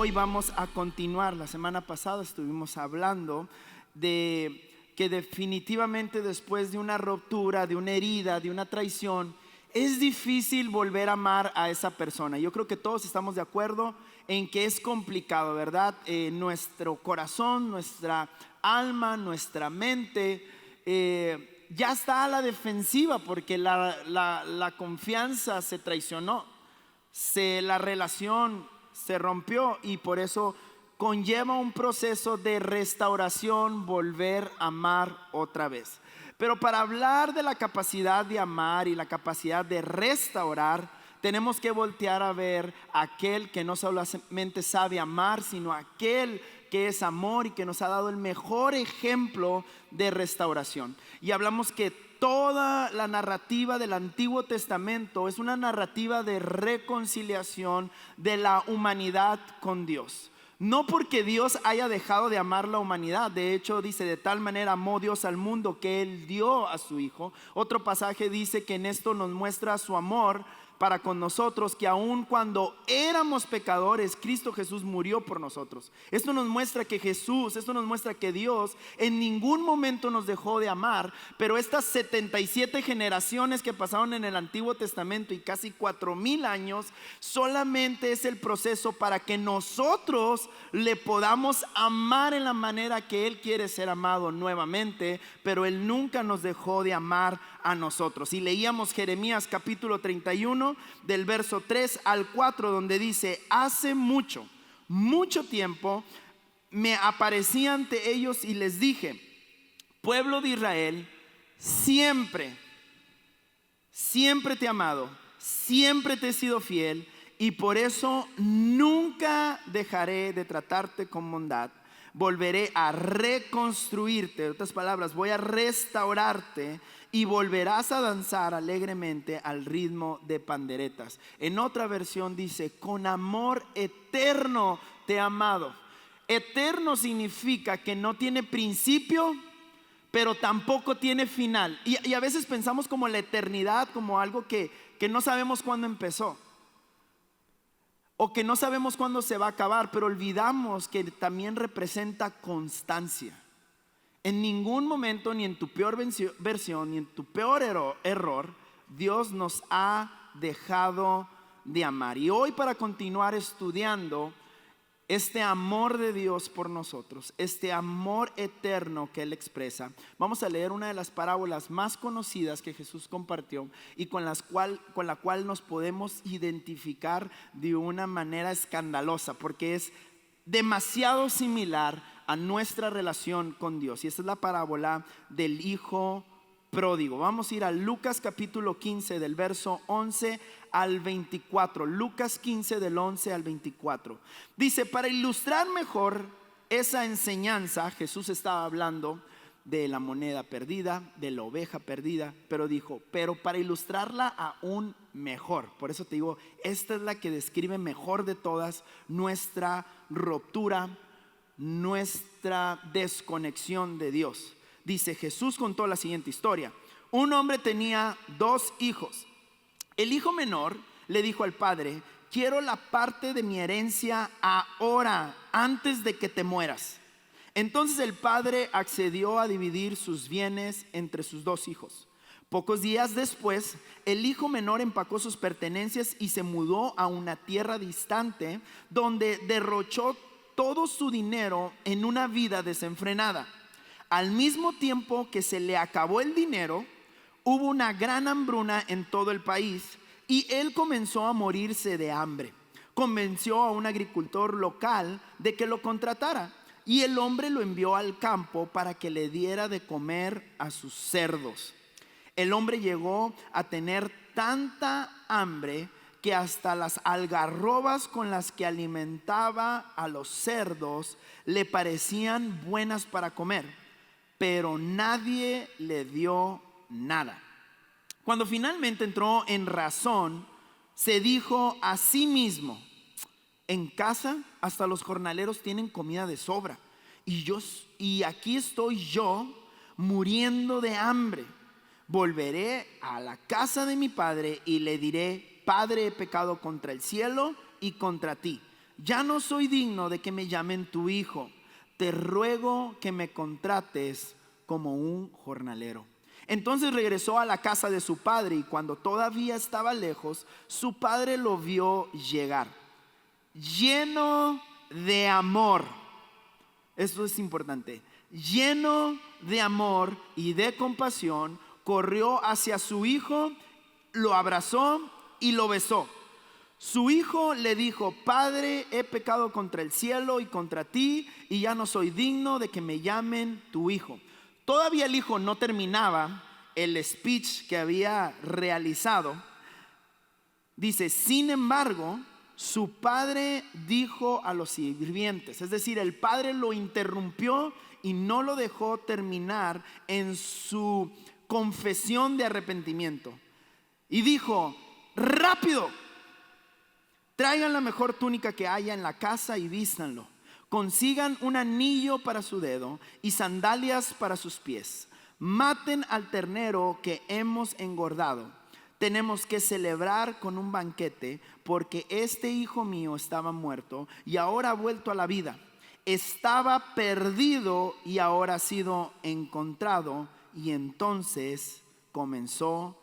hoy vamos a continuar. La semana pasada estuvimos hablando de que definitivamente después de una ruptura, de una herida, de una traición, es difícil volver a amar a esa persona. Yo creo que todos estamos de acuerdo en que es complicado, ¿verdad? Nuestro corazón, nuestra alma, nuestra mente ya está a la defensiva porque la confianza se traicionó, la relación se rompió, y por eso conlleva un proceso de restauración, volver a amar otra vez. Pero para hablar de la capacidad de amar y la capacidad de restaurar, tenemos que voltear a ver a aquel que no solamente sabe amar, sino aquel que es amor y que nos ha dado el mejor ejemplo de restauración. Y hablamos que toda la narrativa del Antiguo Testamento es una narrativa de reconciliación de la humanidad con Dios. No porque Dios haya dejado de amar la humanidad. De hecho dice: de tal manera amó Dios al mundo que Él dio a su Hijo. Otro pasaje dice que en esto nos muestra su amor para con nosotros, que aun cuando éramos pecadores, Cristo Jesús murió por nosotros. Esto nos muestra que Dios en ningún momento nos dejó de amar. Pero estas 77 generaciones que pasaron en el Antiguo Testamento y casi 4000 años, solamente es el proceso para que nosotros le podamos amar en la manera que Él quiere ser amado nuevamente. Pero Él nunca nos dejó de amar a nosotros. Y leíamos Jeremías capítulo 31 del verso 3 al 4, donde dice: hace mucho tiempo me aparecí ante ellos y les dije: pueblo de Israel, siempre te he amado, siempre te he sido fiel, y por eso nunca dejaré de tratarte con bondad. Volveré a reconstruirte, en otras palabras, voy a restaurarte, y volverás a danzar alegremente al ritmo de panderetas. En otra versión dice: con amor eterno te he amado. Eterno significa que no tiene principio, pero tampoco tiene final. Y a veces pensamos como la eternidad como algo que no sabemos cuándo empezó, o que no sabemos cuándo se va a acabar, pero olvidamos que también representa constancia. En ningún momento, ni en tu peor versión, ni en tu peor error, Dios nos ha dejado de amar. Y hoy, para continuar estudiando este amor de Dios por nosotros, este amor eterno que Él expresa, vamos a leer una de las parábolas más conocidas que Jesús compartió y con la cual nos podemos identificar de una manera escandalosa, porque es demasiado similar a nuestra relación con Dios. Y esta es la parábola del hijo pródigo. Vamos a ir a Lucas capítulo 15 del verso 11 al 24. Lucas 15 del 11 al 24. Dice: para ilustrar mejor esa enseñanza, Jesús estaba hablando de la moneda perdida, de la oveja perdida, pero dijo: pero para ilustrarla aún mejor. Por eso te digo, esta es la que describe mejor de todas nuestra ruptura, nuestra desconexión de Dios. Dice: Jesús contó la siguiente historia. Un hombre tenía 2 hijos. El hijo menor le dijo al padre: quiero la parte de mi herencia ahora, antes de que te mueras. Entonces el padre accedió a dividir sus bienes entre sus 2 hijos. Pocos días después, el hijo menor empacó sus pertenencias y se mudó a una tierra distante, donde derrochó todo su dinero en una vida desenfrenada. Al mismo tiempo que se le acabó el dinero, hubo una gran hambruna en todo el país, y él comenzó a morirse de hambre. Convenció a un agricultor local de que lo contratara, y el hombre lo envió al campo para que le diera de comer a sus cerdos. El hombre llegó a tener tanta hambre que hasta las algarrobas con las que alimentaba a los cerdos le parecían buenas para comer, pero nadie le dio nada. Cuando finalmente entró en razón, se dijo a sí mismo: en casa hasta los jornaleros tienen comida de sobra, y aquí estoy yo muriendo de hambre. Volveré a la casa de mi padre y le diré: Padre, he pecado contra el cielo y contra ti. ya no soy digno de que me llamen tu hijo. Te ruego que me contrates como un jornalero. Entonces regresó a la casa de su padre, y cuando todavía estaba lejos, su padre lo vio llegar, lleno de amor. Esto es importante. Lleno de amor y de compasión, corrió hacia su hijo, lo abrazó y lo besó. Su hijo le dijo: Padre, he pecado contra el cielo y contra ti, y ya no soy digno de que me llamen tu hijo. Todavía el hijo no terminaba el speech que había realizado. Dice: sin embargo, su padre dijo a los sirvientes, es decir, el padre lo interrumpió y no lo dejó terminar en su confesión de arrepentimiento. Y dijo: rápido, traigan la mejor túnica que haya en la casa y vístanlo. Consigan un anillo para su dedo y sandalias para sus pies. Maten al ternero que hemos engordado. Tenemos que celebrar con un banquete, porque este hijo mío estaba muerto y ahora ha vuelto a la vida. Estaba perdido y ahora ha sido encontrado. Y entonces comenzó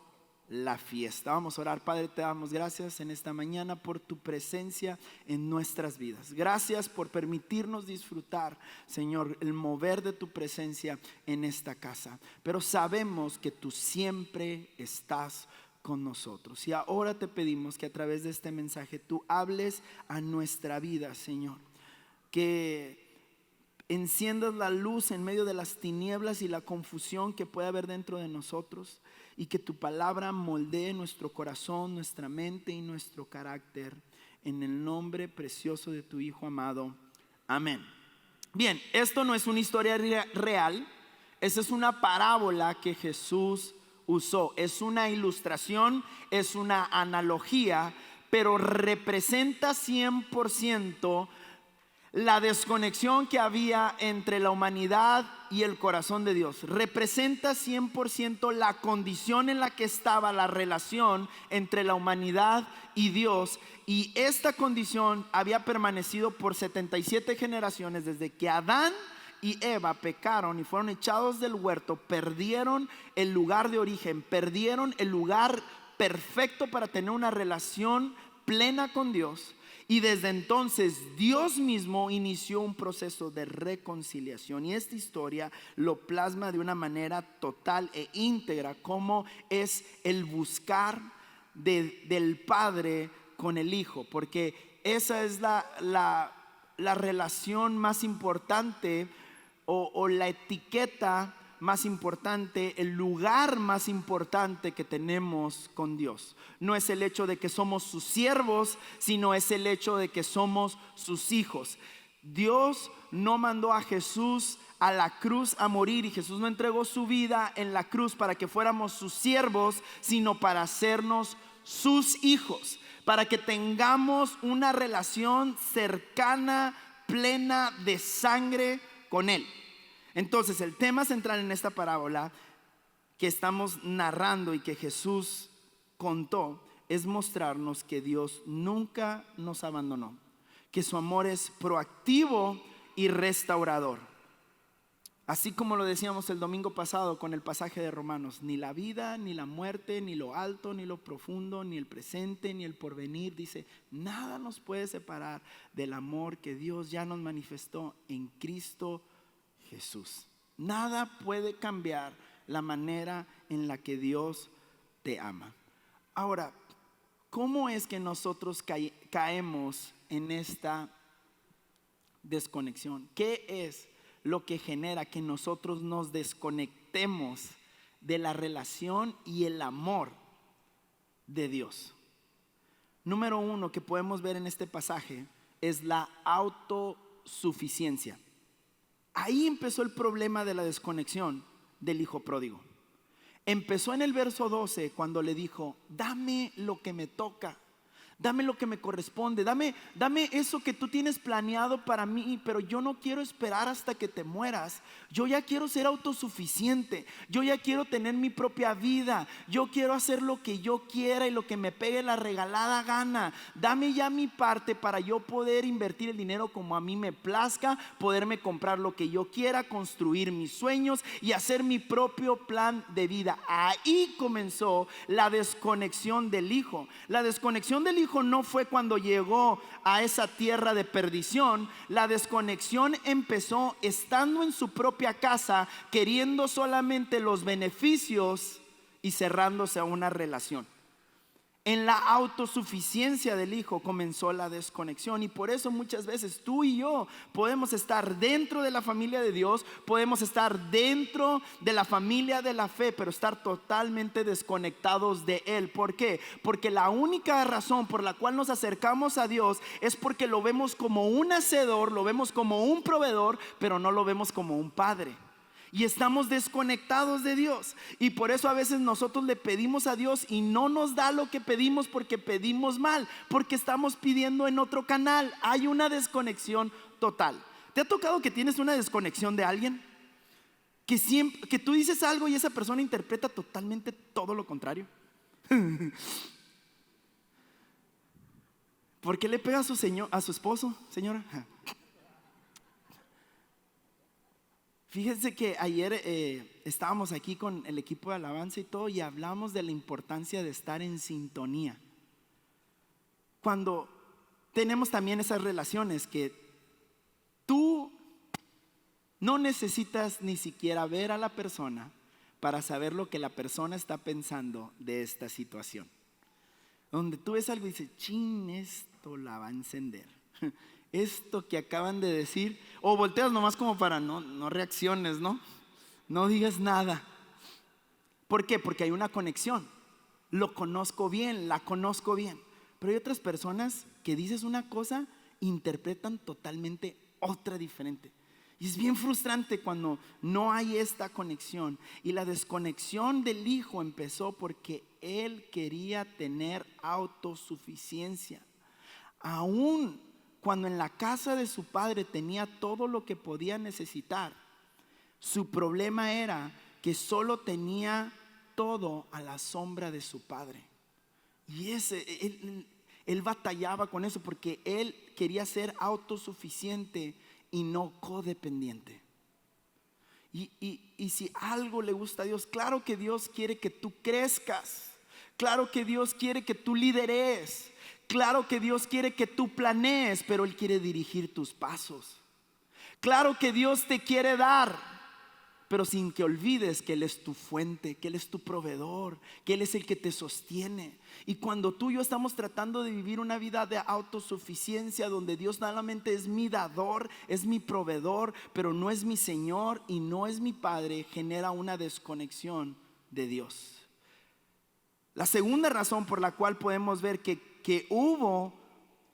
la fiesta. Vamos a orar. Padre, te damos gracias en esta mañana por tu presencia en nuestras vidas. Gracias por permitirnos disfrutar, Señor, el mover de tu presencia en esta casa. Pero sabemos que tú siempre estás con nosotros. Y ahora te pedimos que a través de este mensaje tú hables a nuestra vida, Señor. Que enciendas la luz en medio de las tinieblas y la confusión que puede haber dentro de nosotros, y que tu palabra moldee nuestro corazón, nuestra mente y nuestro carácter, en el nombre precioso de tu Hijo amado. Amén. Bien, esto no es una historia real. Esa es una parábola que Jesús usó. Es una ilustración, es una analogía, pero representa 100% la desconexión que había entre la humanidad y el corazón de Dios. Representa 100% la condición en la que estaba la relación entre la humanidad y Dios. Y esta condición había permanecido por 77 generaciones desde que Adán y Eva pecaron y fueron echados del huerto. Perdieron el lugar de origen, perdieron el lugar perfecto para tener una relación plena con Dios. Y desde entonces Dios mismo inició un proceso de reconciliación. Y esta historia lo plasma de una manera total e íntegra, como es el buscar del Padre con el Hijo. Porque esa es la relación más importante, o la etiqueta más importante, el lugar más importante que tenemos con Dios. No es el hecho de que somos sus siervos, sino es el hecho de que somos sus hijos. Dios no mandó a Jesús a la cruz a morir, y Jesús no entregó su vida en la cruz para que fuéramos sus siervos, sino para hacernos sus hijos, para que tengamos una relación cercana, plena de sangre con Él. Entonces, el tema central en esta parábola que estamos narrando y que Jesús contó es mostrarnos que Dios nunca nos abandonó, que su amor es proactivo y restaurador. Así como lo decíamos el domingo pasado con el pasaje de Romanos: ni la vida, ni la muerte, ni lo alto, ni lo profundo, ni el presente, ni el porvenir, dice, nada nos puede separar del amor que Dios ya nos manifestó en Cristo Jesús. Nada puede cambiar la manera en la que Dios te ama. Ahora, ¿cómo es que nosotros caemos en esta desconexión? ¿Qué es lo que genera que nosotros nos desconectemos de la relación y el amor de Dios? Número uno que podemos ver en este pasaje es la autosuficiencia. Ahí empezó el problema de la desconexión del hijo pródigo. Empezó en el verso 12 cuando le dijo: dame lo que me toca, Dame lo que me corresponde, dame eso que tú tienes planeado para mí, pero yo no quiero esperar hasta que te mueras. Yo ya quiero ser autosuficiente, yo ya quiero tener mi propia vida, yo quiero hacer lo que yo quiera y lo que me pegue la regalada gana. Dame ya mi parte para yo poder invertir el dinero como a mí me plazca, poderme comprar lo que yo quiera, construir mis sueños y hacer mi propio plan de vida. Ahí comenzó la desconexión del hijo. La desconexión del hijo no fue cuando llegó a esa tierra de perdición. La desconexión empezó estando en su propia casa, queriendo solamente los beneficios y cerrándose a una relación. En la autosuficiencia del hijo comenzó la desconexión, y por eso muchas veces tú y yo podemos estar dentro de la familia de Dios, podemos estar dentro de la familia de la fe, pero estar totalmente desconectados de Él. ¿Por qué? Porque la única razón por la cual nos acercamos a Dios es porque lo vemos como un hacedor, lo vemos como un proveedor, pero no lo vemos como un padre. Y estamos desconectados de Dios. Y por eso a veces nosotros le pedimos a Dios y no nos da lo que pedimos, porque pedimos mal, porque estamos pidiendo en otro canal. Hay una desconexión total. ¿Te ha tocado que tienes una desconexión de alguien? Que tú dices algo y esa persona interpreta totalmente todo lo contrario. ¿Por qué le pega a su esposo, señora? Fíjense que ayer estábamos aquí con el equipo de alabanza y todo, y hablamos de la importancia de estar en sintonía. Cuando tenemos también esas relaciones que tú no necesitas ni siquiera ver a la persona para saber lo que la persona está pensando de esta situación. Donde tú ves algo y dices, chin, esto la va a encender. Esto que acaban de decir, o volteas nomás como para no reacciones, no digas nada. ¿Por qué? Porque hay una conexión. Lo conozco bien, la conozco bien. Pero hay otras personas que dices una cosa, interpretan totalmente otra diferente. Y es bien frustrante cuando no hay esta conexión. Y la desconexión del hijo empezó porque él quería tener autosuficiencia. Aún cuando en la casa de su padre tenía todo lo que podía necesitar, su problema era que solo tenía todo a la sombra de su padre. Y él batallaba con eso porque él quería ser autosuficiente y no codependiente. Y si algo le gusta a Dios, claro que Dios quiere que tú crezcas, claro que Dios quiere que tú lideres, claro que Dios quiere que tú planees, pero Él quiere dirigir tus pasos. Claro que Dios te quiere dar, pero sin que olvides que Él es tu fuente, que Él es tu proveedor, que Él es el que te sostiene. Y cuando tú y yo estamos tratando de vivir una vida de autosuficiencia, donde Dios no solamente es mi dador, es mi proveedor, pero no es mi Señor y no es mi Padre, genera una desconexión de Dios. La segunda razón por la cual podemos ver que hubo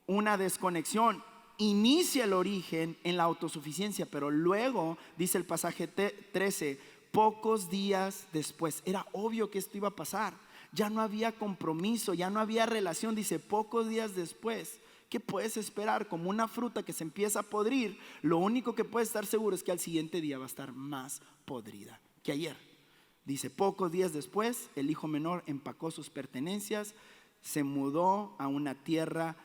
una desconexión, inicia el origen en la autosuficiencia, pero luego dice el pasaje 13, pocos días después, era obvio que esto iba a pasar, ya no había compromiso, ya no había relación. Dice pocos días después. ¿Qué puedes esperar? Como una fruta que se empieza a podrir, lo único que puedes estar seguro es que al siguiente día va a estar más podrida que ayer. Dice pocos días después, el hijo menor empacó sus pertenencias, se mudó a una tierra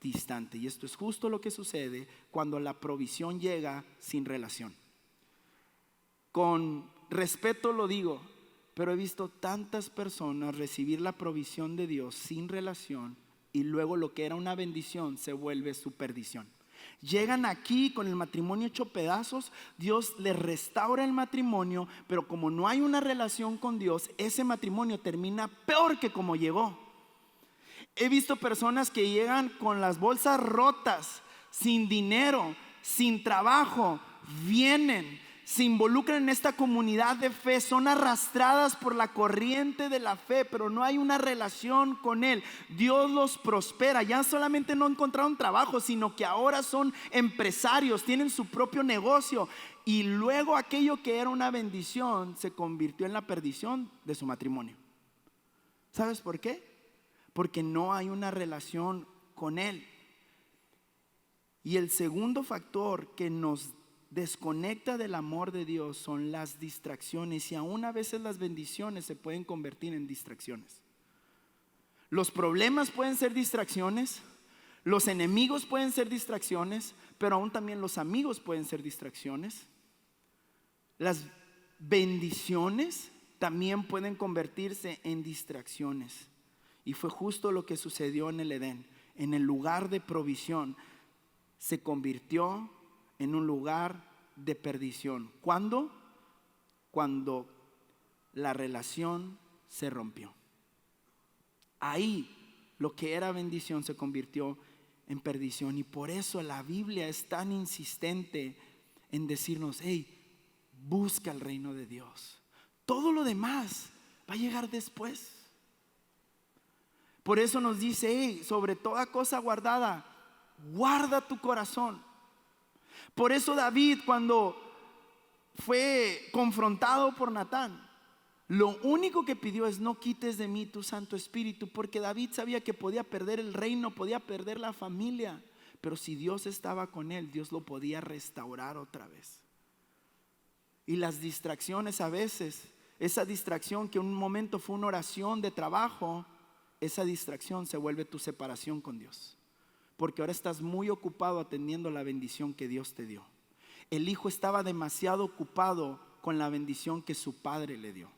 distante. Y esto es justo lo que sucede cuando la provisión llega sin relación. Con respeto lo digo, pero he visto tantas personas recibir la provisión de Dios sin relación, y luego lo que era una bendición se vuelve su perdición. Llegan aquí con el matrimonio hecho pedazos, Dios les restaura el matrimonio, pero como no hay una relación con Dios, ese matrimonio termina peor que como llegó. He visto personas que llegan con las bolsas rotas, sin dinero, sin trabajo, vienen, se involucran en esta comunidad de fe, son arrastradas por la corriente de la fe, pero no hay una relación con Él. Dios los prospera, ya solamente no encontraron trabajo, sino que ahora son empresarios, tienen su propio negocio, y luego aquello que era una bendición se convirtió en la perdición de su matrimonio. ¿Sabes por qué? porque no hay una relación con Él. Y el segundo factor que nos desconecta del amor de Dios son las distracciones, y aún a veces las bendiciones se pueden convertir en distracciones. Los problemas pueden ser distracciones, los enemigos pueden ser distracciones, pero aún también los amigos pueden ser distracciones. Las bendiciones también pueden convertirse en distracciones. Y fue justo lo que sucedió en el Edén. En el lugar de provisión se convirtió en un lugar de perdición. ¿Cuándo? Cuando la relación se rompió. Ahí lo que era bendición se convirtió en perdición. Y por eso la Biblia es tan insistente en decirnos: hey, busca el reino de Dios. Todo lo demás va a llegar después. Por eso nos dice: hey, sobre toda cosa guardada, guarda tu corazón. Por eso David, cuando fue confrontado por Natán, lo único que pidió es: no quites de mí tu Santo Espíritu, porque David sabía que podía perder el reino, podía perder la familia, pero si Dios estaba con él, Dios lo podía restaurar otra vez. Y las distracciones, a veces, esa distracción que en un momento fue una oración de trabajo, esa distracción se vuelve tu separación con Dios, porque ahora estás muy ocupado atendiendo la bendición que Dios te dio. El hijo estaba demasiado ocupado con la bendición que su padre le dio.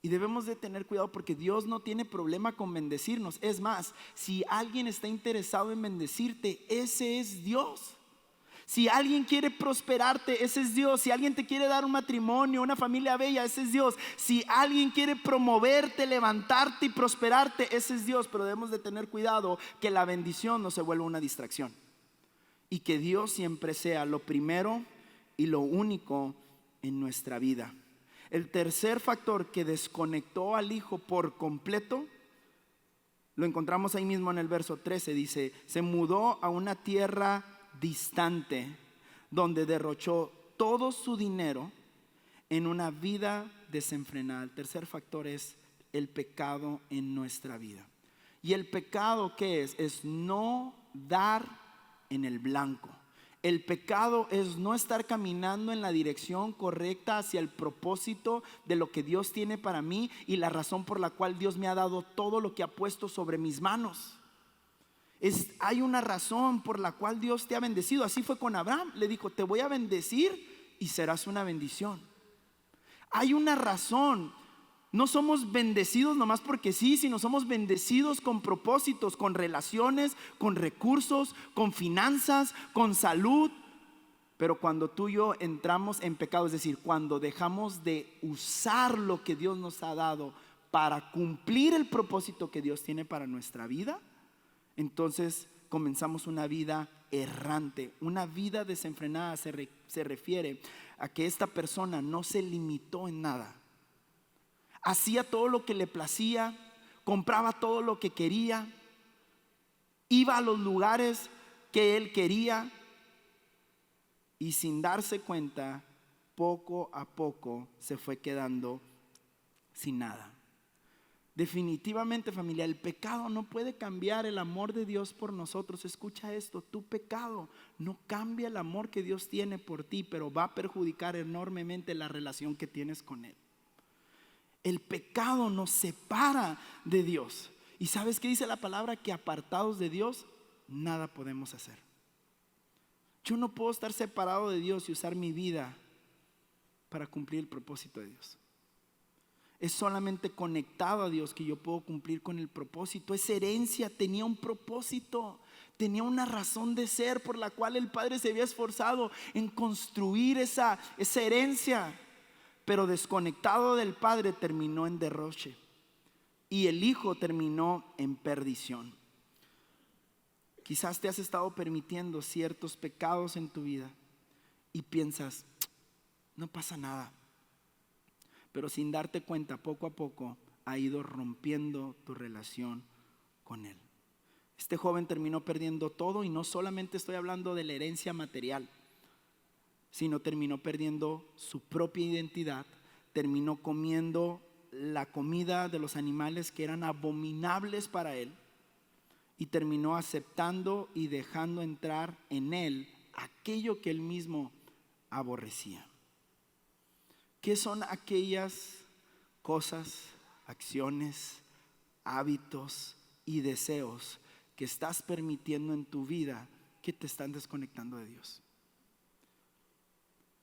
Y debemos de tener cuidado, porque Dios no tiene problema con bendecirnos. Es más, si alguien está interesado en bendecirte, ese es Dios. Si alguien quiere prosperarte, ese es Dios. Si alguien te quiere dar un matrimonio, una familia bella, ese es Dios. Si alguien quiere promoverte, levantarte y prosperarte, ese es Dios. Pero debemos de tener cuidado que la bendición no se vuelva una distracción, y que Dios siempre sea lo primero y lo único en nuestra vida. El tercer factor que desconectó al hijo por completo lo encontramos ahí mismo en el verso 13. Dice: se mudó a una tierra distante, donde derrochó todo su dinero en una vida desenfrenada. El tercer factor es el pecado en nuestra vida. Y el pecado, ¿qué es? Es no dar en el blanco. El pecado es no estar caminando en la dirección correcta hacia el propósito de lo que Dios tiene para mí y la razón por la cual Dios me ha dado todo lo que ha puesto sobre mis manos. Hay una razón por la cual Dios te ha bendecido. Así fue con Abraham. Le dijo: te voy a bendecir y serás una bendición. Hay una razón. No somos bendecidos nomás porque sí, sino somos bendecidos con propósitos, con relaciones, con recursos, con finanzas, con salud. Pero cuando tú y yo entramos en pecado, es decir, cuando dejamos de usar lo que Dios nos ha dado para cumplir el propósito que Dios tiene para nuestra vida, entonces comenzamos una vida errante. Una vida desenfrenada se refiere a que esta persona no se limitó en nada. Hacía todo lo que le placía, compraba todo lo que quería, iba a los lugares que él quería, y sin darse cuenta, poco a poco se fue quedando sin nada. Definitivamente, familia, el pecado no puede cambiar el amor de Dios por nosotros. Escucha esto: tu pecado no cambia el amor que Dios tiene por ti, pero va a perjudicar enormemente la relación que tienes con Él. El pecado nos separa de Dios. ¿Y sabes qué dice la palabra? Que apartados de Dios, nada podemos hacer. Yo no puedo estar separado de Dios y usar mi vida para cumplir el propósito de Dios. Es solamente conectado a Dios que yo puedo cumplir con el propósito. Esa herencia tenía un propósito, tenía una razón de ser por la cual el padre se había esforzado en construir esa herencia. Pero desconectado del padre, terminó en derroche, y el hijo terminó en perdición. Quizás te has estado permitiendo ciertos pecados en tu vida y piensas: no pasa nada. Pero sin darte cuenta, poco a poco ha ido rompiendo tu relación con Él. Este joven terminó perdiendo todo, y no solamente estoy hablando de la herencia material, sino terminó perdiendo su propia identidad, terminó comiendo la comida de los animales que eran abominables para él, y terminó aceptando y dejando entrar en él aquello que él mismo aborrecía. ¿Qué son aquellas cosas, acciones, hábitos y deseos que estás permitiendo en tu vida que te están desconectando de Dios?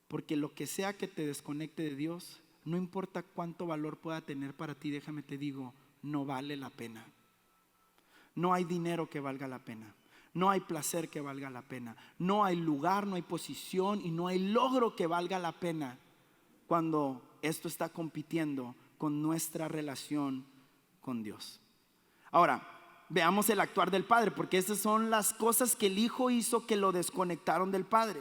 Porque lo que sea que te desconecte de Dios, no importa cuánto valor pueda tener para ti, déjame te digo, no vale la pena. No hay dinero que valga la pena. No hay placer que valga la pena. No hay lugar, no hay posición y no hay logro que valga la pena cuando esto está compitiendo con nuestra relación con Dios. Ahora, veamos el actuar del Padre, porque esas son las cosas que el Hijo hizo que lo desconectaron del Padre.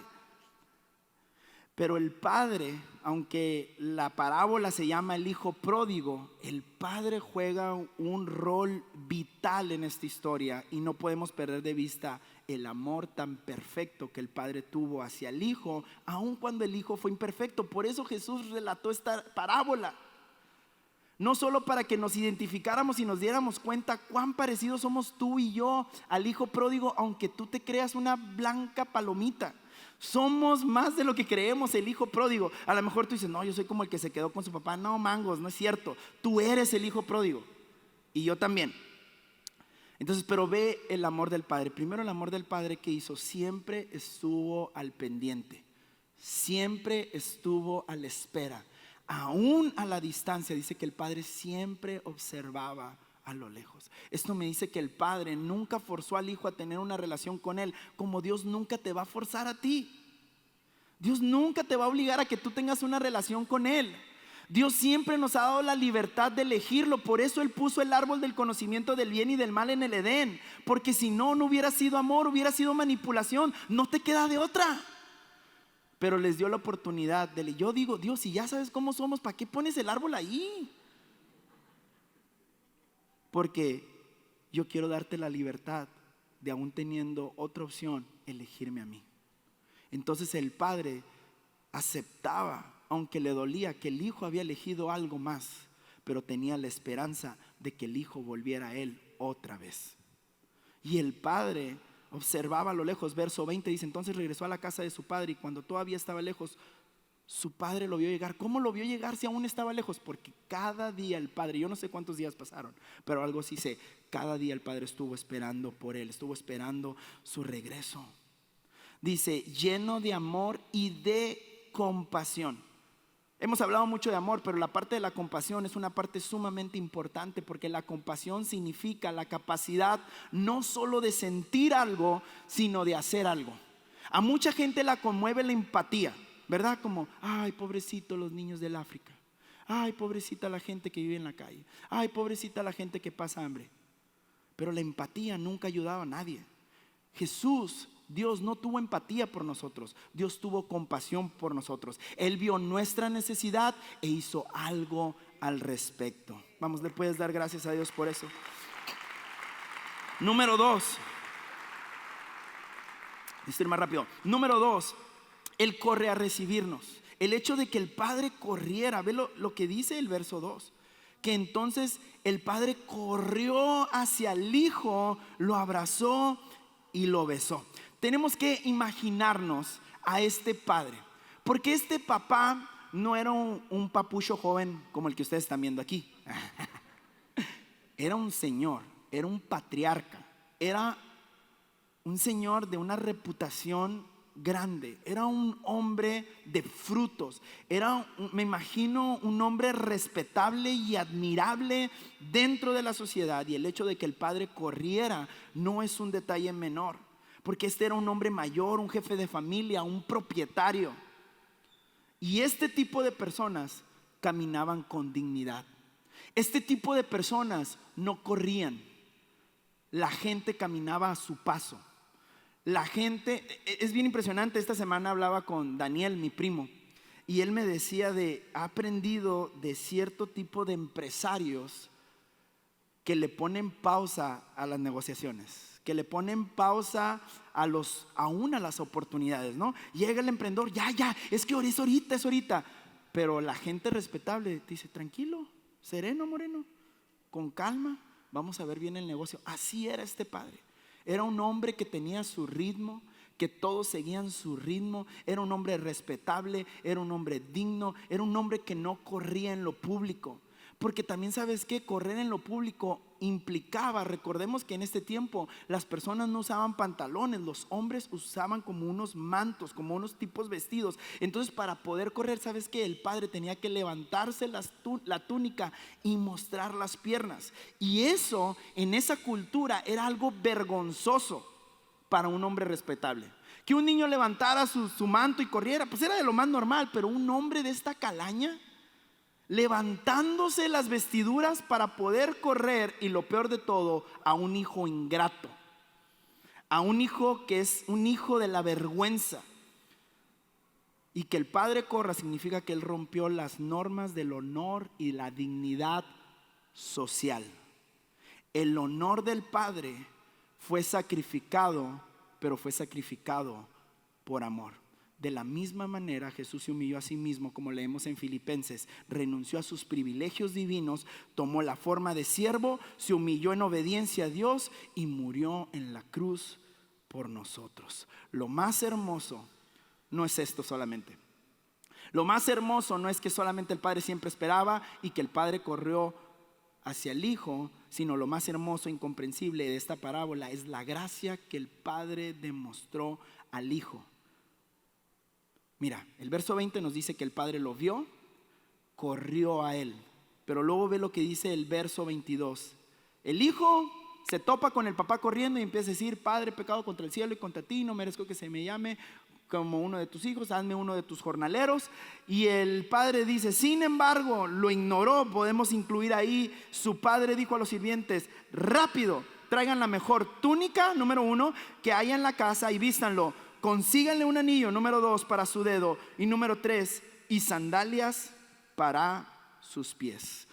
Pero el Padre, aunque la parábola se llama el Hijo Pródigo, el Padre juega un rol vital en esta historia y no podemos perder de vista el amor tan perfecto que el Padre tuvo hacia el Hijo, aun cuando el Hijo fue imperfecto. Por eso Jesús relató esta parábola, no solo para que nos identificáramos y nos diéramos cuenta cuán parecidos somos tú y yo al Hijo Pródigo, aunque tú te creas una blanca palomita. Somos más de lo que creemos el Hijo Pródigo. A lo mejor tú dices, no, yo soy como el que se quedó con su papá. No, mangos, no es cierto. Tú eres el Hijo Pródigo y yo también. Entonces, pero ve el amor del Padre. Primero, el amor del Padre que hizo, siempre estuvo al pendiente, siempre estuvo a la espera, aún a la distancia. Dice que el Padre siempre observaba a lo lejos. Esto me dice que el Padre nunca forzó al Hijo a tener una relación con Él, como Dios nunca te va a forzar a ti. Dios nunca te va a obligar a que tú tengas una relación con Él. Dios siempre nos ha dado la libertad de elegirlo. Por eso Él puso el árbol del conocimiento del bien y del mal en el Edén, porque si no, no hubiera sido amor, hubiera sido manipulación. No te queda de otra. Pero les dio la oportunidad de, yo digo, Dios, si ya sabes cómo somos, ¿para qué pones el árbol ahí? Porque yo quiero darte la libertad de, aún teniendo otra opción, elegirme a mí. Entonces el Padre aceptaba, aunque le dolía, que el Hijo había elegido algo más, pero tenía la esperanza de que el Hijo volviera a Él otra vez. Y el Padre observaba a lo lejos. Verso 20 dice, entonces regresó a la casa de su padre, y cuando todavía estaba lejos, su padre lo vio llegar. ¿Cómo lo vio llegar si aún estaba lejos? Porque cada día el Padre, yo no sé cuántos días pasaron, pero algo sí sé, cada día el Padre estuvo esperando por él, estuvo esperando su regreso. Dice, lleno de amor y de compasión. Hemos hablado mucho de amor, pero la parte de la compasión es una parte sumamente importante, porque la compasión significa la capacidad no solo de sentir algo, sino de hacer algo. A mucha gente la conmueve la empatía, ¿verdad? Como, ay, pobrecito los niños del África. Ay, pobrecita la gente que vive en la calle. Ay, pobrecita la gente que pasa hambre. Pero la empatía nunca ayudaba a nadie. Jesús, Dios, no tuvo empatía por nosotros. Dios tuvo compasión por nosotros. Él vio nuestra necesidad e hizo algo al respecto. Vamos, le puedes dar gracias a Dios por eso. Número 2. Estoy más rápido. Número 2. Él corre a recibirnos. El hecho de que el Padre corriera, ve lo que dice el verso 2, que entonces el Padre corrió hacia el Hijo, lo abrazó y lo besó. Tenemos que imaginarnos a este Padre, porque este papá no era un papucho joven como el que ustedes están viendo aquí. Era un señor, era un patriarca, era un señor de una reputación grande, era un hombre de frutos, era, me imagino, un hombre respetable y admirable dentro de la sociedad. Y el hecho de que el Padre corriera no es un detalle menor, porque este era un hombre mayor, un jefe de familia, un propietario. Y este tipo de personas caminaban con dignidad. Este tipo de personas no corrían. La gente caminaba a su paso. La gente, es bien impresionante. Esta semana hablaba con Daniel, mi primo, y él me decía ha aprendido de cierto tipo de empresarios que le ponen pausa a las negociaciones, que le ponen pausa aún a las oportunidades, ¿no? Llega el emprendedor, ya, es que es ahorita. Pero la gente respetable dice, tranquilo, sereno, moreno, con calma, vamos a ver bien el negocio. Así era este padre. Era un hombre que tenía su ritmo, que todos seguían su ritmo. Era un hombre respetable, era un hombre digno, era un hombre que no corría en lo público. Porque también sabes que correr en lo público implicaba, recordemos que en este tiempo las personas no usaban pantalones, los hombres usaban como unos mantos, como unos tipos vestidos. Entonces para poder correr, sabes que el padre tenía que levantarse la túnica y mostrar las piernas. Y eso en esa cultura era algo vergonzoso para un hombre respetable. Que un niño levantara su manto y corriera, pues era de lo más normal, pero un hombre de esta calaña levantándose las vestiduras para poder correr, y lo peor de todo, a un hijo ingrato, a un hijo que es un hijo de la vergüenza. Y que el padre corra significa que él rompió las normas del honor y la dignidad social. El honor del padre fue sacrificado, pero fue sacrificado por amor. De la misma manera Jesús se humilló a sí mismo, como leemos en Filipenses, renunció a sus privilegios divinos, tomó la forma de siervo, se humilló en obediencia a Dios y murió en la cruz por nosotros. Lo más hermoso no es esto solamente. Lo más hermoso no es que solamente el Padre siempre esperaba y que el Padre corrió hacia el Hijo, sino lo más hermoso e incomprensible de esta parábola es la gracia que el Padre demostró al Hijo. Mira, el verso 20 nos dice que el padre lo vio, corrió a él. Pero luego ve lo que dice el verso 22. El hijo se topa con el papá corriendo y empieza a decir: Padre, he pecado contra el cielo y contra ti, no merezco que se me llame como uno de tus hijos, hazme uno de tus jornaleros. Y el padre dice, sin embargo, lo ignoró. Podemos incluir ahí, su padre dijo a los sirvientes: rápido, traigan la mejor túnica, número 1, que haya en la casa y vístanlo. Consíganle un anillo, número 2, para su dedo, y número 3, y sandalias para sus pies.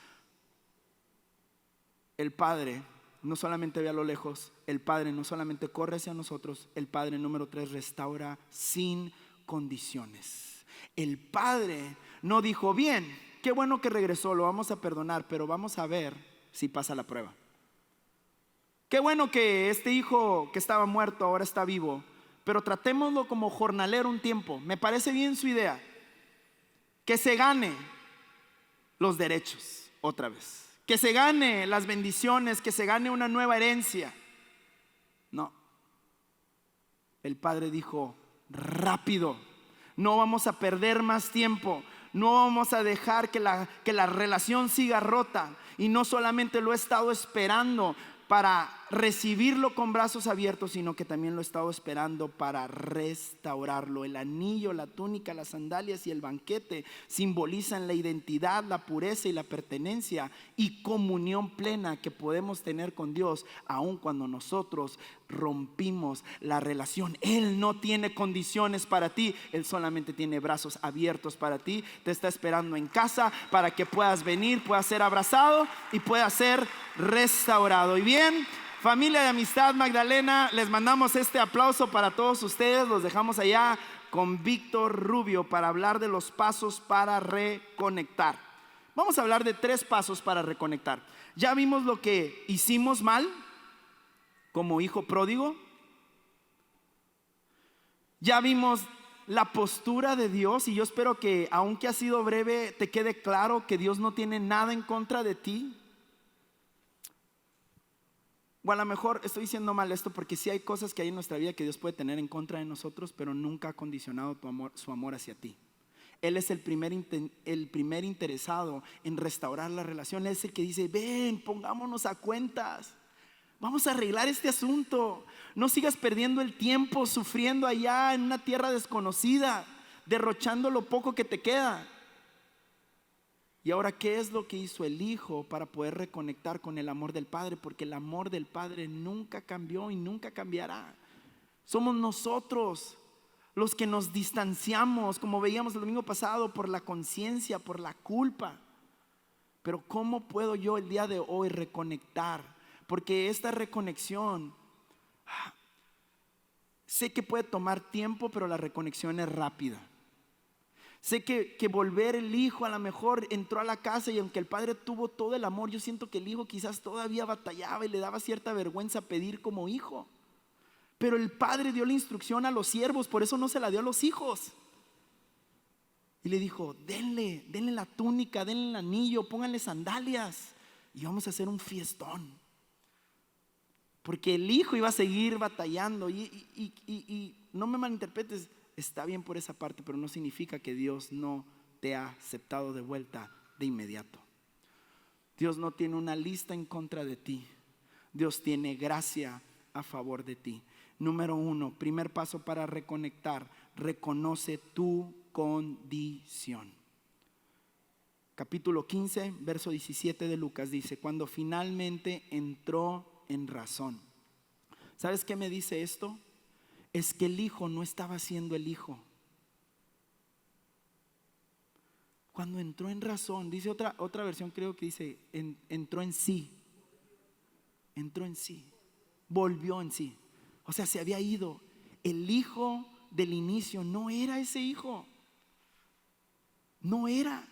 El Padre no solamente ve a lo lejos, el Padre no solamente corre hacia nosotros, el Padre, número 3, restaura sin condiciones. El Padre no dijo: bien, qué bueno que regresó, lo vamos a perdonar, pero vamos a ver si pasa la prueba. Qué bueno que este hijo que estaba muerto ahora está vivo, pero tratémoslo como jornalero un tiempo. Me parece bien su idea, que se gane los derechos otra vez, que se gane las bendiciones, que se gane una nueva herencia. No, el padre dijo: rápido, no vamos a perder más tiempo, no vamos a dejar que la relación siga rota. Y no solamente lo he estado esperando para recibirlo con brazos abiertos, sino que también lo he estado esperando para restaurarlo. El anillo, la túnica, las sandalias y el banquete simbolizan la identidad, la pureza y la pertenencia y comunión plena que podemos tener con Dios, aun cuando nosotros rompimos la relación. Él no tiene condiciones para ti, Él solamente tiene brazos abiertos para ti. Te está esperando en casa para que puedas venir, puedas ser abrazado y puedas ser restaurado. Y bien, familia de Amistad Magdalena, les mandamos este aplauso para todos ustedes. Los dejamos allá con Víctor Rubio para hablar de los pasos para reconectar. Vamos a hablar de 3 pasos para reconectar. Ya vimos lo que hicimos mal como hijo pródigo. Ya vimos la postura de Dios, y yo espero que, aunque ha sido breve, te quede claro que Dios no tiene nada en contra de ti. O a lo mejor estoy diciendo mal esto, porque sí hay cosas que hay en nuestra vida que Dios puede tener en contra de nosotros, pero nunca ha condicionado su amor hacia ti. Él es el primer interesado en restaurar la relación. Él es el que dice: ven, pongámonos a cuentas, vamos a arreglar este asunto. No sigas perdiendo el tiempo sufriendo allá en una tierra desconocida, derrochando lo poco que te queda. Y ahora, ¿qué es lo que hizo el Hijo para poder reconectar con el amor del Padre? Porque el amor del Padre nunca cambió y nunca cambiará. Somos nosotros los que nos distanciamos, como veíamos el domingo pasado, por la conciencia, por la culpa. Pero ¿cómo puedo yo el día de hoy reconectar? Porque esta reconexión, sé que puede tomar tiempo, pero la reconexión es rápida. Sé que volver el hijo a lo mejor entró a la casa y aunque el padre tuvo todo el amor, yo siento que el hijo quizás todavía batallaba y le daba cierta vergüenza pedir como hijo. Pero el padre dio la instrucción a los siervos, por eso no se la dio a los hijos. Y le dijo, denle la túnica, denle el anillo, pónganle sandalias y vamos a hacer un fiestón. Porque el hijo iba a seguir batallando y no me malinterpretes, está bien por esa parte, pero no significa que Dios no te ha aceptado de vuelta de inmediato. Dios no tiene una lista en contra de ti. Dios tiene gracia a favor de ti. Número 1, primer paso para reconectar: reconoce tu condición. Capítulo 15, verso 17 de Lucas dice: cuando finalmente entró en razón. ¿Sabes qué me dice esto? Es que el hijo no estaba siendo el hijo. Cuando entró en razón, dice otra versión, creo que dice entró en sí. Entró en sí, volvió en sí. O sea, se había ido. El hijo del inicio no era ese hijo. No era.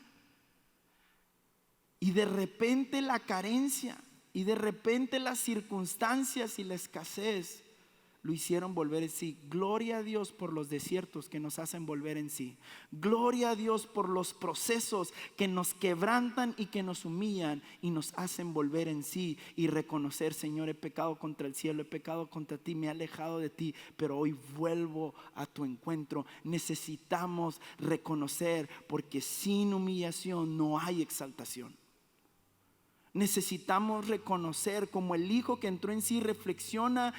Y de repente la carencia, y de repente las circunstancias y la escasez lo hicieron volver en sí. Gloria a Dios por los desiertos que nos hacen volver en sí. Gloria a Dios por los procesos que nos quebrantan y que nos humillan y nos hacen volver en sí y reconocer: Señor, he pecado contra el cielo, he pecado contra ti, me he alejado de ti, pero hoy vuelvo a tu encuentro. Necesitamos reconocer, porque sin humillación no hay exaltación. Necesitamos reconocer, como el hijo que entró en sí. Reflexiona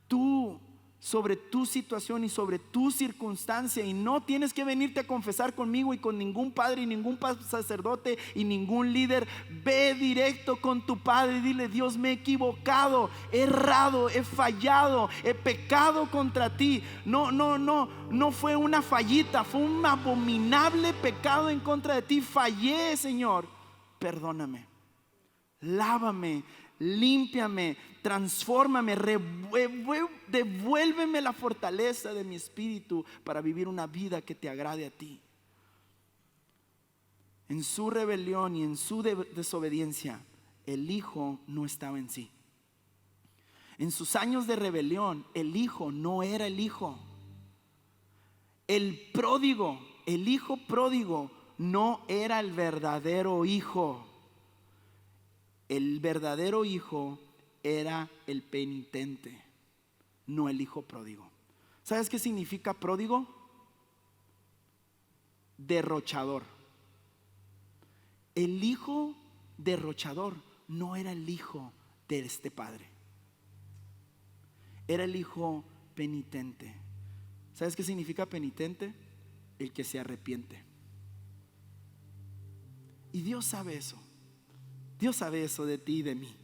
tú sobre tu situación y sobre tu circunstancia, y no tienes que venirte a confesar conmigo y con ningún padre y ningún sacerdote y ningún líder. Ve directo con tu padre y dile: Dios, me he equivocado, he errado, he fallado, he pecado contra ti. No fue una fallita, fue un abominable pecado en contra de ti. Fallé, Señor, perdóname, lávame, límpiame, transfórmame, devuélveme la fortaleza de mi espíritu para vivir una vida que te agrade a ti. En su rebelión y en su desobediencia, el hijo no estaba en sí. En sus años de rebelión, el hijo no era el hijo. El hijo pródigo no era el verdadero hijo. El verdadero hijo era el penitente, no el hijo pródigo. ¿Sabes qué significa pródigo? Derrochador. El hijo derrochador no era el hijo de este padre, era el hijo penitente. ¿Sabes qué significa penitente? El que se arrepiente. Y Dios sabe eso. Dios sabe eso de ti y de mí.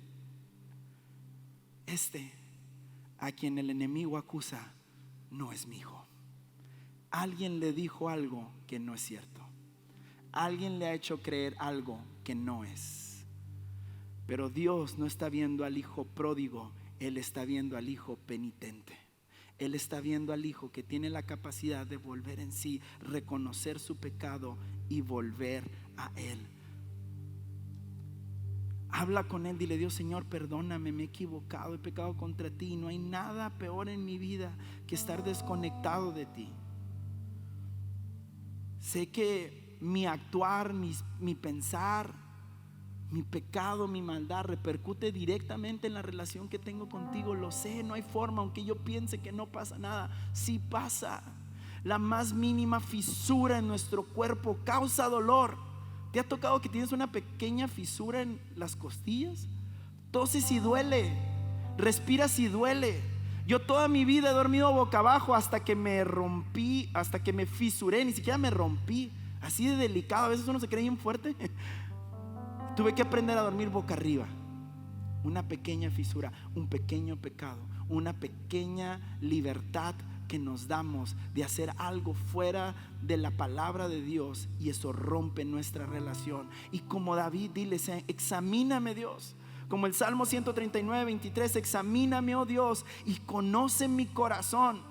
A quien el enemigo acusa no es mi hijo. Alguien le dijo algo que no es cierto. Alguien le ha hecho creer algo que no es. Pero Dios no está viendo al hijo pródigo, Él está viendo al hijo penitente. Él está viendo al hijo que tiene la capacidad de volver en sí, reconocer su pecado y volver a Él. Habla con Él, dile: Dios, Señor, perdóname, me he equivocado, he pecado contra ti. No hay nada peor en mi vida que estar desconectado de ti. Sé que mi actuar, mi pensar, mi pecado, mi maldad repercute directamente en la relación que tengo contigo. Lo sé, no hay forma, aunque yo piense que no pasa nada, sí pasa. La más mínima fisura en nuestro cuerpo causa dolor. ¿Te ha tocado que tienes una pequeña fisura en las costillas? Toses y duele, respiras y duele. Yo toda mi vida he dormido boca abajo hasta que me rompí, hasta que me fisuré. Ni siquiera me rompí, así de delicado. A veces uno se cree bien fuerte. Tuve que aprender a dormir boca arriba. Una pequeña fisura, un pequeño pecado, una pequeña libertad que nos damos de hacer algo fuera de la palabra de Dios, y eso rompe nuestra relación. Y como David, dile: examíname, Dios. Como el Salmo 139, 23: examíname, oh Dios, y conoce mi corazón.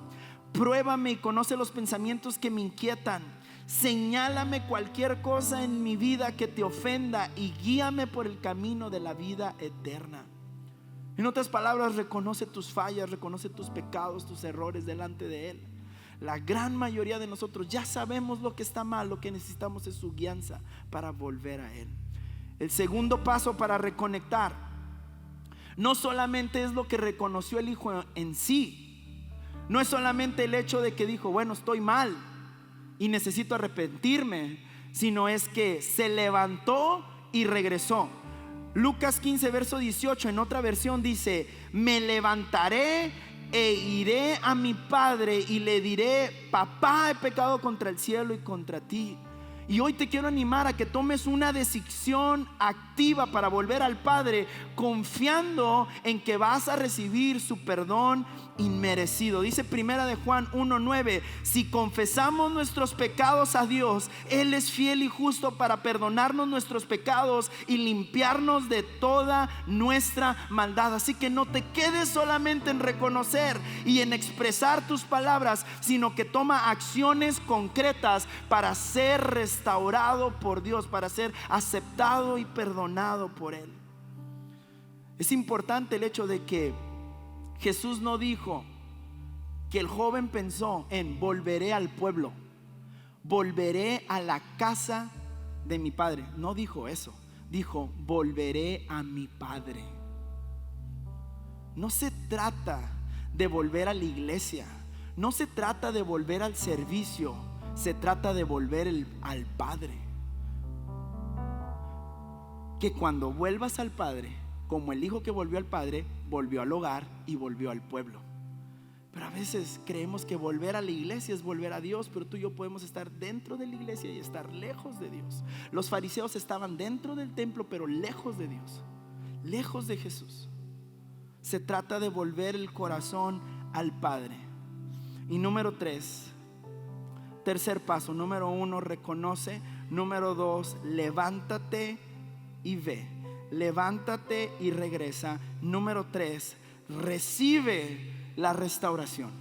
Pruébame y conoce los pensamientos que me inquietan. Señálame cualquier cosa en mi vida que te ofenda y guíame por el camino de la vida eterna. En otras palabras, reconoce tus fallas, reconoce tus pecados, tus errores delante de Él. La gran mayoría de nosotros ya sabemos lo que está mal, lo que necesitamos es su guianza para volver a Él. El segundo paso para reconectar no solamente es lo que reconoció el hijo en sí, no es solamente el hecho de que dijo, bueno, estoy mal y necesito arrepentirme, sino es que se levantó y regresó. Lucas 15 verso 18 en otra versión dice: me levantaré e iré a mi padre y le diré, papá, he pecado contra el cielo y contra ti. Y hoy te quiero animar a que tomes una decisión activa para volver al Padre, confiando en que vas a recibir su perdón inmerecido. Dice Primera de Juan 1:9: si confesamos nuestros pecados a Dios, Él es fiel y justo para perdonarnos nuestros pecados y limpiarnos de toda nuestra maldad. Así que no te quedes solamente en reconocer y en expresar tus palabras, sino que toma acciones concretas para ser restaurado por Dios, para ser aceptado y perdonado por Él. Es importante el hecho de que Jesús no dijo que el joven pensó en volveré al pueblo, volveré a la casa de mi padre. No dijo eso, dijo volveré a mi padre. No se trata de volver a la iglesia, no se trata de volver al servicio, se trata de volver al Padre. Que cuando vuelvas al Padre, como el hijo que volvió al Padre, volvió al hogar y volvió al pueblo. Pero a veces creemos que volver a la iglesia es volver a Dios, pero tú y yo podemos estar dentro de la iglesia y estar lejos de Dios. Los fariseos estaban dentro del templo, pero lejos de Dios, lejos de Jesús. Se trata de volver el corazón al Padre. Y número 3, tercer paso: número 1, reconoce. Número 2, levántate y ve. Levántate y regresa. Número 3, recibe la restauración.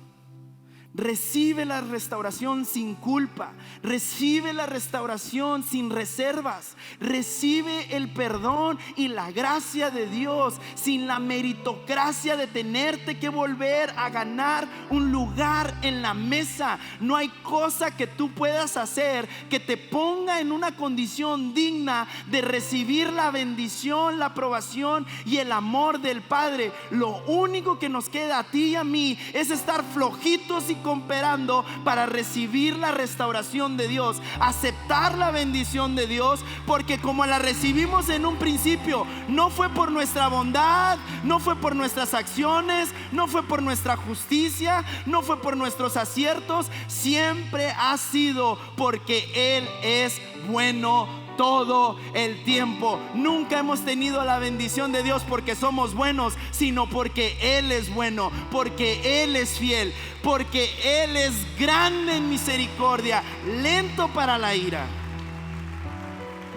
Recibe la restauración sin culpa. Recibe la restauración sin reservas. Recibe el perdón y la gracia de Dios sin la meritocracia de tenerte que volver a ganar un lugar en la mesa. No hay cosa que tú puedas hacer que te ponga en una condición digna de recibir la bendición, la aprobación y el amor del Padre. Lo único que nos queda a ti y a mí es estar flojitos y cooperando para recibir la restauración de Dios, aceptar la bendición de Dios, porque como la recibimos en un principio, no fue por nuestra bondad, no fue por nuestras acciones, no fue por nuestra justicia, no fue por nuestros aciertos, siempre ha sido porque Él es bueno todo el tiempo. Nunca hemos tenido la bendición de Dios porque somos buenos, sino porque Él es bueno, porque Él es fiel, porque Él es grande en misericordia, lento para la ira.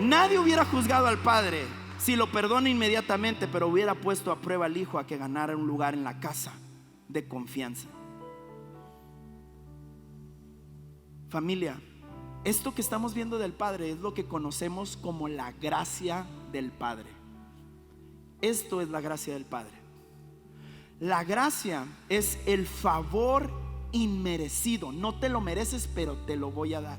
Nadie hubiera juzgado al Padre si lo perdona inmediatamente, pero hubiera puesto a prueba al Hijo a que ganara un lugar en la casa de confianza. Familia, esto que estamos viendo del Padre es lo que conocemos como la gracia del Padre. Esto es la gracia del Padre. La gracia es el favor inmerecido. No te lo mereces, pero te lo voy a dar.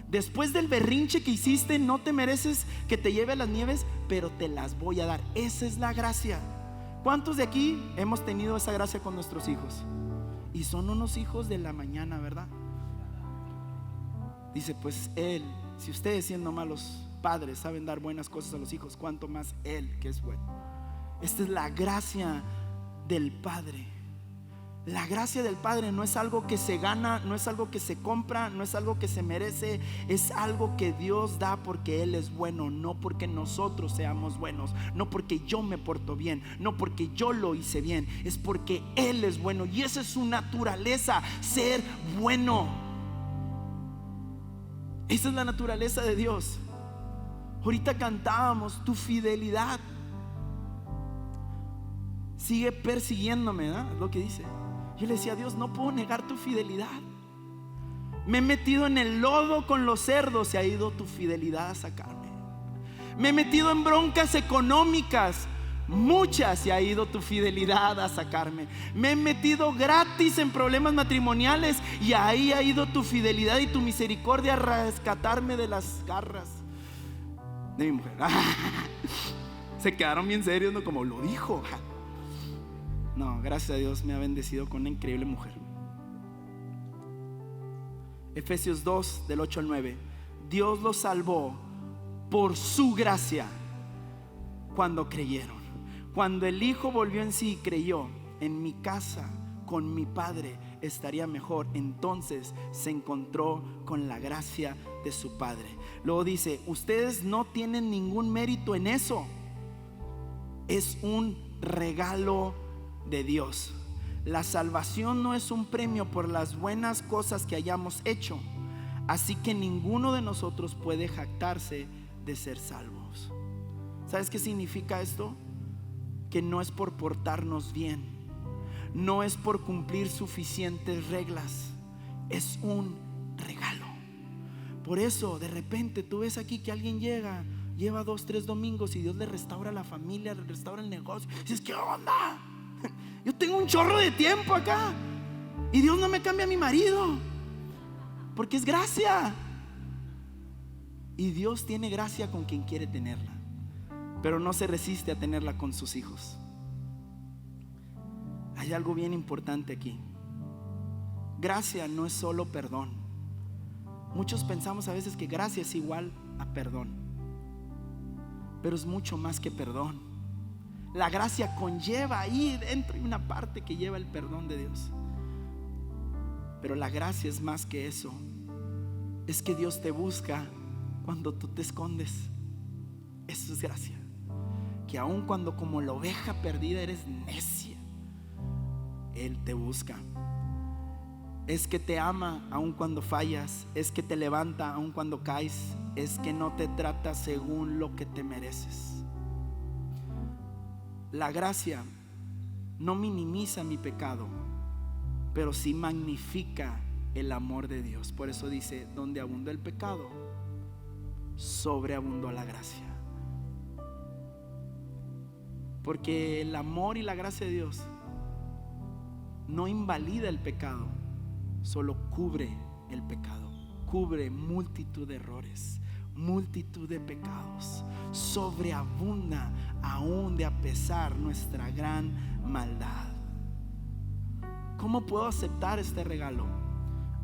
Después del berrinche que hiciste, no te mereces que te lleve a las nieves, pero te las voy a dar. Esa es la gracia. ¿Cuántos de aquí hemos tenido esa gracia con nuestros hijos? Y son unos hijos de la mañana, ¿verdad? Dice, pues Él, si ustedes siendo malos padres saben dar buenas cosas a los hijos, cuánto más Él que es bueno. Esta es la gracia del Padre. La gracia del Padre no es algo que se gana, no es algo que se compra, no es algo que se merece. Es algo que Dios da porque Él es bueno, no porque nosotros seamos buenos, no porque yo me porto bien, no porque yo lo hice bien. Es porque Él es bueno y esa es su naturaleza, ser bueno. Esa es la naturaleza de Dios. Ahorita cantábamos, tu fidelidad sigue persiguiéndome, ¿no? Es lo que dice. Yo le decía a Dios, no puedo negar tu fidelidad. Me he metido en el lodo con los cerdos y ha ido tu fidelidad a sacarme. Me he metido en broncas económicas, muchas, y ha ido tu fidelidad a sacarme. Me he metido gratis en problemas matrimoniales y ahí ha ido tu fidelidad y tu misericordia a rescatarme de las garras de mi mujer. Se quedaron bien serios, ¿no? Como lo dijo. No, gracias a Dios me ha bendecido con una increíble mujer. Efesios 2 del 8 al 9. Dios los salvó por su gracia cuando creyeron. Cuando el Hijo volvió en sí y creyó, en mi casa con mi Padre estaría mejor. Entonces se encontró con la gracia de su Padre. Luego dice: ustedes no tienen ningún mérito en eso. Es un regalo de Dios. La salvación no es un premio por las buenas cosas que hayamos hecho. Así que ninguno de nosotros puede jactarse de ser salvos. ¿Sabes qué significa esto? Que no es por portarnos bien, no es por cumplir suficientes reglas, es un regalo. Por eso de repente tú ves aquí que alguien lleva 2, 3 domingos y Dios le restaura la familia, le restaura el negocio. Y dices: ¿qué onda? Yo tengo un chorro de tiempo acá y Dios no me cambia a mi marido, porque es gracia. Y Dios tiene gracia con quien quiere tenerla, pero no se resiste a tenerla con sus hijos. Hay algo bien importante aquí. Gracia no es solo perdón. Muchos pensamos a veces que gracia es igual a perdón, pero es mucho más que perdón. La gracia conlleva ahí dentro, hay una parte que lleva el perdón de Dios. Pero la gracia es más que eso. Es que Dios te busca cuando tú te escondes. Eso es gracia. Que aun cuando como la oveja perdida eres necia, Él te busca. Es que te ama aun cuando fallas. Es que te levanta aun cuando caes. Es que no te trata según lo que te mereces. La gracia no minimiza mi pecado, pero sí magnifica el amor de Dios. Por eso dice: donde abundó el pecado, sobreabundó la gracia. Porque el amor y la gracia de Dios no invalida el pecado, solo cubre el pecado. Cubre multitud de errores, multitud de pecados. Sobreabunda aún de a pesar nuestra gran maldad. ¿Cómo puedo aceptar este regalo?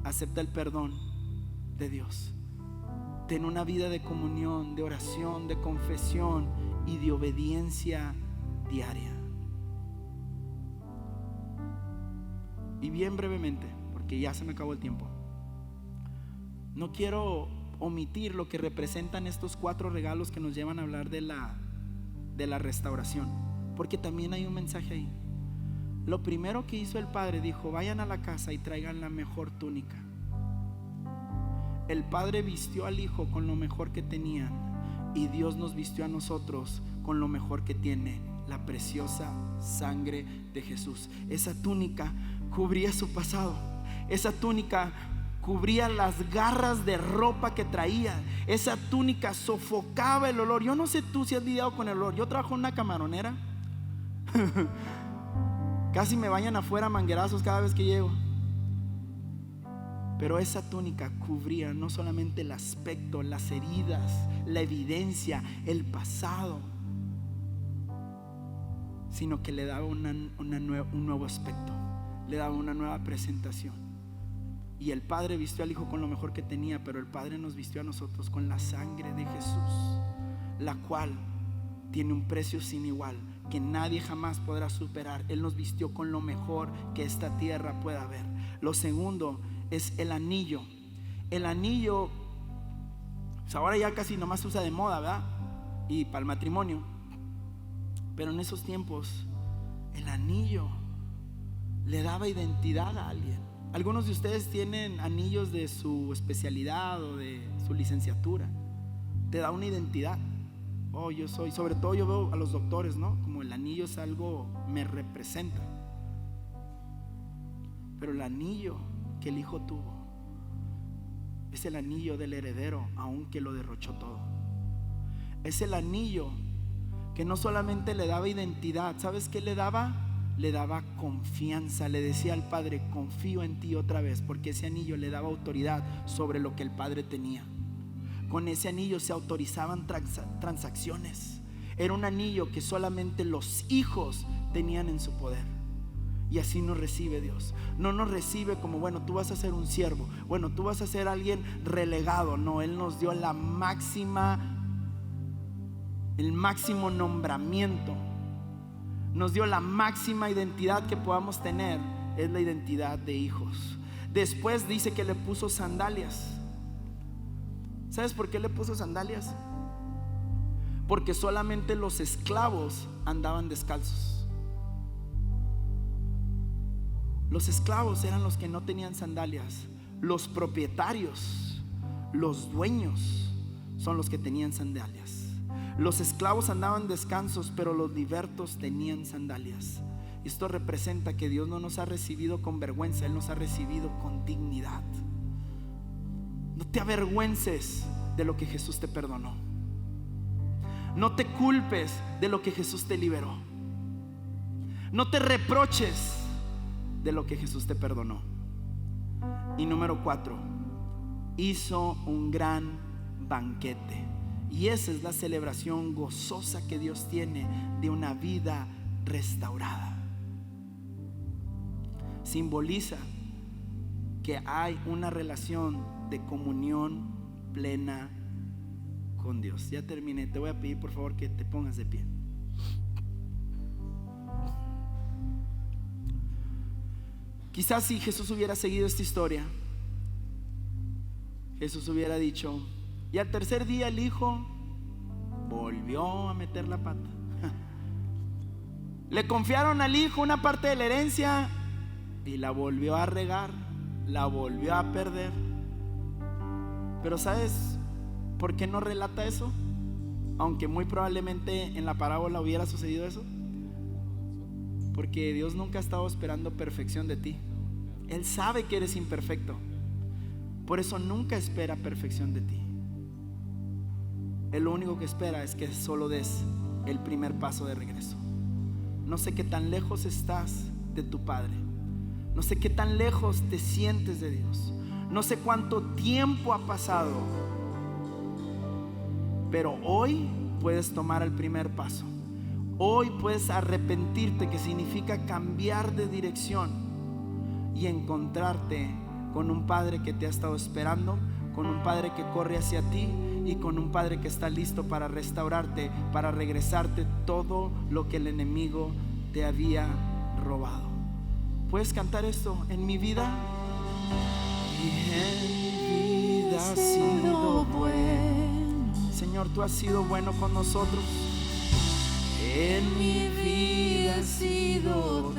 Acepta el perdón de Dios. Ten una vida de comunión, de oración, de confesión y de obediencia diaria. Y bien brevemente, porque ya se me acabó el tiempo, no quiero omitir lo que representan estos 4 regalos que nos llevan a hablar de la restauración, porque también hay un mensaje ahí. Lo primero que hizo el Padre, dijo: vayan a la casa y traigan la mejor túnica. El Padre vistió al Hijo con lo mejor que tenían, y Dios nos vistió a nosotros con lo mejor que tiene: la preciosa sangre de Jesús. Esa túnica cubría su pasado. Esa túnica cubría las garras de ropa que traía. Esa túnica sofocaba el olor. Yo no sé tú si has lidiado con el olor. Yo trabajo en una camaronera. Casi me bañan afuera manguerazos cada vez que llego. Pero esa túnica cubría no solamente el aspecto, las heridas, la evidencia, el pasado, sino que le daba un nuevo aspecto, le daba una nueva presentación. Y el Padre vistió al Hijo con lo mejor que tenía, pero el Padre nos vistió a nosotros con la sangre de Jesús, la cual tiene un precio sin igual que nadie jamás podrá superar. Él nos vistió con lo mejor que esta tierra pueda haber. Lo segundo es el anillo. El anillo, pues ahora ya casi nomás se usa de moda, ¿verdad? Y para el matrimonio. Pero en esos tiempos el anillo le daba identidad a alguien. Algunos de ustedes tienen anillos de su especialidad o de su licenciatura. Te da una identidad. Oh, yo soy, sobre todo yo veo a los doctores, ¿no? Como el anillo es algo, me representa. Pero el anillo que el Hijo tuvo es el anillo del heredero, aunque lo derrochó todo. Es el anillo que no solamente le daba identidad, ¿sabes qué le daba? Le daba confianza. Le decía al Padre: confío en ti otra vez, porque ese anillo le daba autoridad sobre lo que el Padre tenía. Con ese anillo se autorizaban transacciones. Era un anillo que solamente los hijos tenían en su poder. Y así nos recibe Dios. No nos recibe como, bueno, tú vas a ser un siervo, bueno, tú vas a ser alguien relegado. No, Él nos dio el máximo nombramiento. Nos dio la máxima identidad que podamos tener. Es la identidad de hijos. Después dice que le puso sandalias. ¿Sabes por qué le puso sandalias? Porque solamente los esclavos andaban descalzos. Los esclavos eran los que no tenían sandalias. Los propietarios, los dueños, son los que tenían sandalias. Los esclavos andaban descalzos, pero los libertos tenían sandalias. Esto representa que Dios no nos ha recibido con vergüenza, Él nos ha recibido con dignidad. No te avergüences de lo que Jesús te perdonó. No te culpes de lo que Jesús te liberó. No te reproches de lo que Jesús te perdonó. Y número 4, hizo un gran banquete. Y esa es la celebración gozosa que Dios tiene de una vida restaurada. Simboliza que hay una relación de comunión plena con Dios. Ya terminé. Te voy a pedir por favor que te pongas de pie. Quizás si Jesús hubiera seguido esta historia, Jesús hubiera dicho: y al tercer día el hijo volvió a meter la pata. Le confiaron al hijo una parte de la herencia y la volvió a regar, la volvió a perder. Pero ¿sabes por qué no relata eso? Aunque muy probablemente en la parábola hubiera sucedido eso. Porque Dios nunca ha estado esperando perfección de ti. Él sabe que eres imperfecto. Por eso nunca espera perfección de ti. Él lo único que espera es que solo des el primer paso de regreso. No sé qué tan lejos estás de tu Padre. No sé qué tan lejos te sientes de Dios. No sé cuánto tiempo ha pasado. Pero hoy puedes tomar el primer paso. Hoy puedes arrepentirte, que significa cambiar de dirección, y encontrarte con un Padre que te ha estado esperando, con un Padre que corre hacia ti y con un Padre que está listo para restaurarte, para regresarte todo lo que el enemigo te había robado. ¿Puedes cantar esto? En mi vida, y en mi vida has sido bueno. Señor, tú has sido bueno con nosotros. En mi vida has sido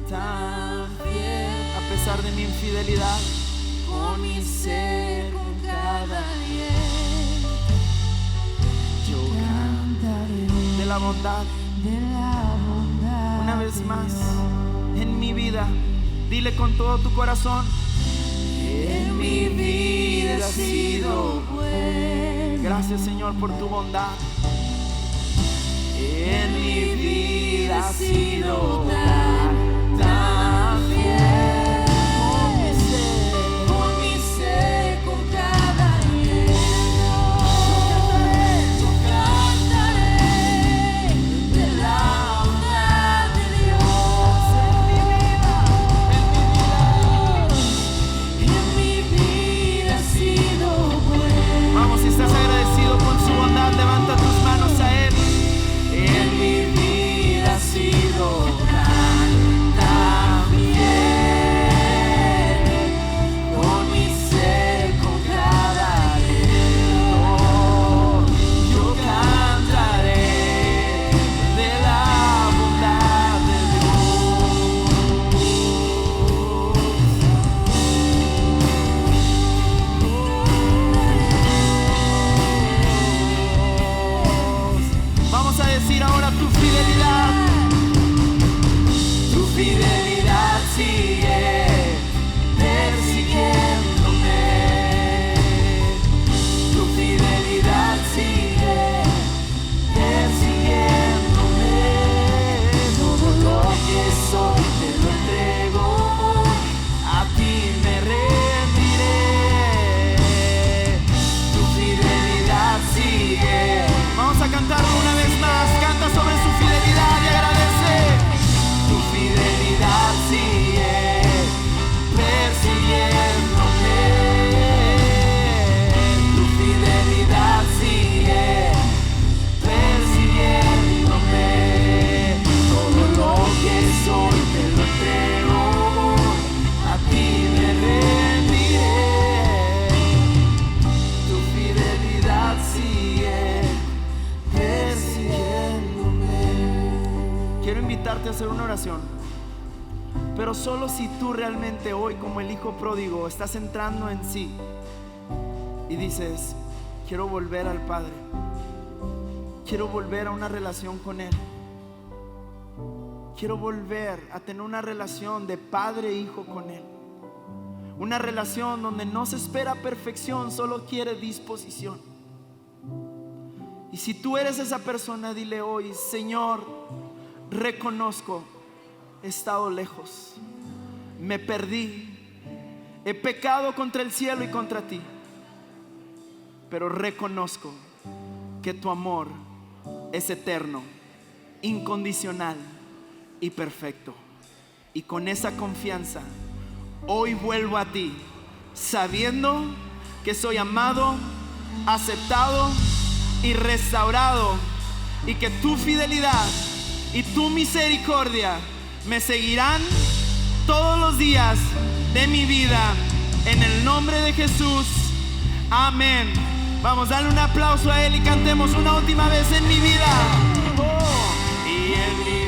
tan fiel. A pesar de mi infidelidad, con mi ser, con cada día, yo cantaré de la bondad. Una vez más, en mi vida, dile con todo tu corazón: en mi vida has sido bueno. Gracias, Señor, por tu bondad. En mi vida has sido tan fiel. Con mi ser, con cada hielo, yo cantaré de la bondad de Dios. En mi vida has sido bueno. Vamos, si estás agradecido con su bondad, levanta tus manos a Él. En mi vida has sido tan sigue persiguiéndome. Tu fidelidad sigue persiguiéndome. Todo lo que soy te lo entrego, a ti me rendiré. Tu fidelidad sigue persiguiéndome. Quiero invitarte a hacer una oración, pero solo si tú realmente hoy, como el hijo pródigo, estás entrando en sí y dices: quiero volver al Padre, quiero volver a una relación con Él, quiero volver a tener una relación de padre e hijo con Él, una relación donde no se espera perfección, solo quiere disposición. Y si tú eres esa persona, dile hoy: Señor, reconozco, he estado lejos, me perdí, he pecado contra el cielo y contra ti, pero reconozco que tu amor es eterno, incondicional y perfecto. Y con esa confianza hoy vuelvo a ti, sabiendo que soy amado, aceptado y restaurado, y que tu fidelidad y tu misericordia me seguirán todos los días de mi vida. En el nombre de Jesús, amén. Vamos, dale un aplauso a Él y cantemos una última vez: en mi vida. Oh. Y en mi